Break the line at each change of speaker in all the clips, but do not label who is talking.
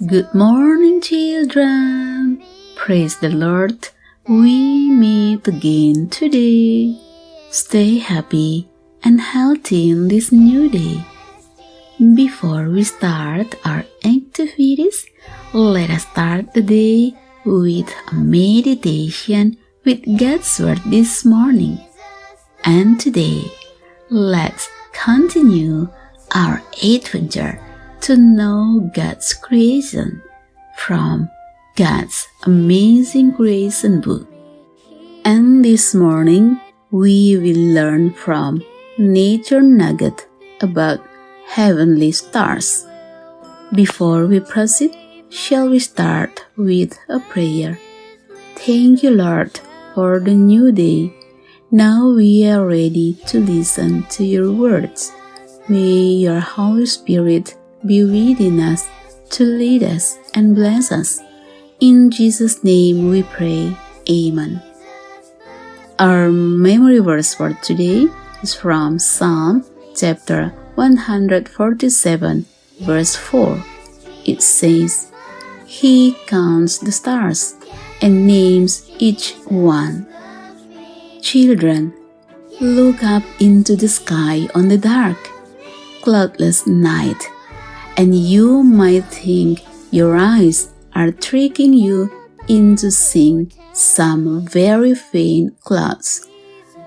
Good morning, children! Praise the Lord! We meet again today. Stay happy and healthy in this new day. Before we start our activities, let us start the day with a meditation with God's Word this morning. And today, let's continue our adventure to know God's creation from God's amazing creation book. And this morning, we will learn from Nature Nugget about heavenly stars. Before we proceed, shall we start with a prayer? Thank you, Lord, for the new day. Now we are ready to listen to your words. May your Holy Spirit be within us to lead us and bless us. In Jesus' name we pray. Amen. Our memory verse for today is from Psalm chapter 147, verse 4. It says, He counts the stars and names each one. Children, look up into the sky on the dark, cloudless night, and you might think your eyes are tricking you into seeing some very faint clouds.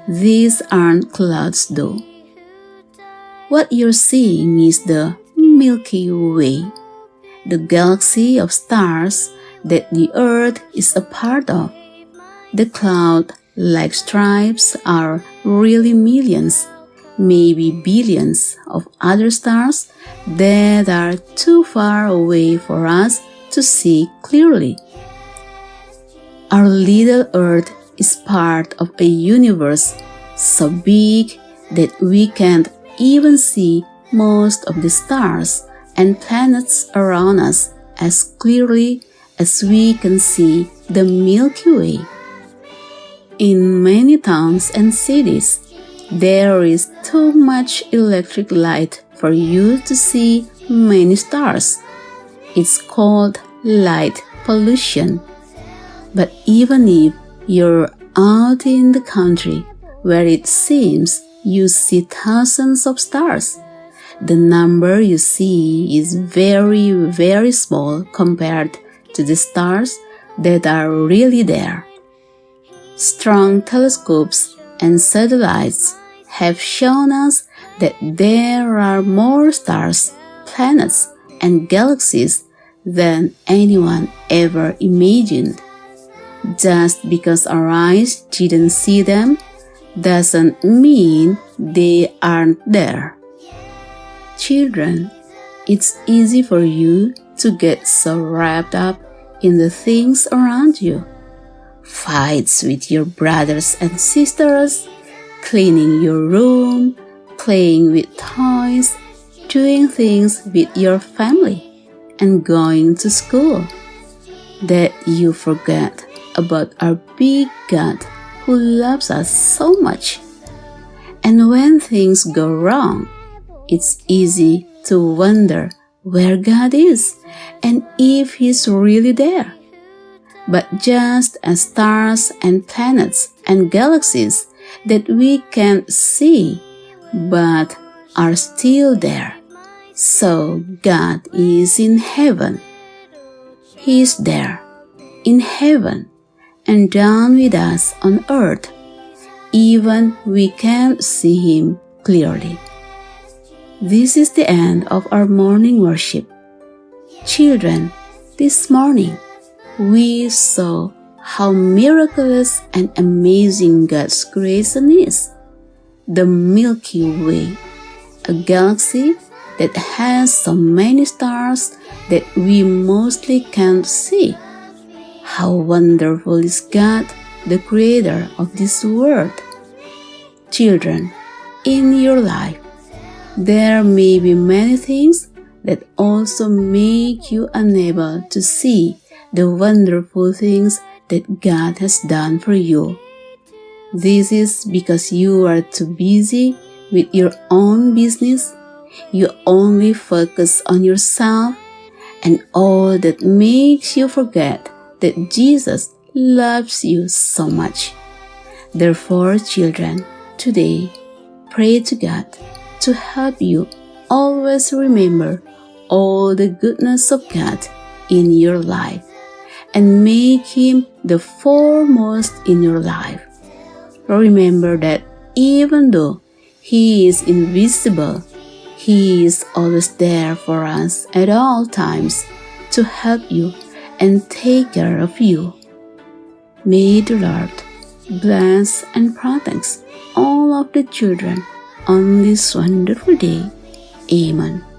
These aren't clouds though. What you're seeing is the Milky Way, the galaxy of stars that the Earth is a part of. The cloud-like stripes are really millions, maybe billions of other stars that are too far away for us to see clearly. Our little Earth is part of a universe so big that we can't even see most of the stars and planets around us as clearly as we can see the Milky Way. In many towns and cities, there is too much electric light for you to see many stars. It's called light pollution. But even if you're out in the country where it seems you see thousands of stars, the number you see is very, very small compared to the stars that are really there. Strong telescopes and satellites have shown us that there are more stars, planets, and galaxies than anyone ever imagined. Just because our eyes didn't see them doesn't mean they aren't there. Children, it's easy for you to get so wrapped up in the things around you. Fights with your brothers and sisters, cleaning your room, playing with toys, doing things with your family, and going to school, that you forget about our big God who loves us so much. And when things go wrong, it's easy to wonder where God is and if He's really there. But just as stars and planets and galaxies that we can't see but are still there, so God is in heaven. He is there in heaven and down with us on earth, even we can't see Him clearly. This is the end of our morning worship. Children, this morning we saw how miraculous and amazing God's creation is. The Milky Way, a galaxy that has so many stars that we mostly can't see. How wonderful is God, the creator of this world. Children, in your life, there may be many things that also make you unable to see the wonderful things that God has done for you. This is because you are too busy with your own business. You only focus on yourself and all that makes you forget that Jesus loves you so much. Therefore, children, today, pray to God to help you always remember all the goodness of God in your life and make Him the foremost in your life. Remember that even though He is invisible, He is always there for us at all times to help you and take care of you. May the Lord bless and protect all of the children on this wonderful day. Amen.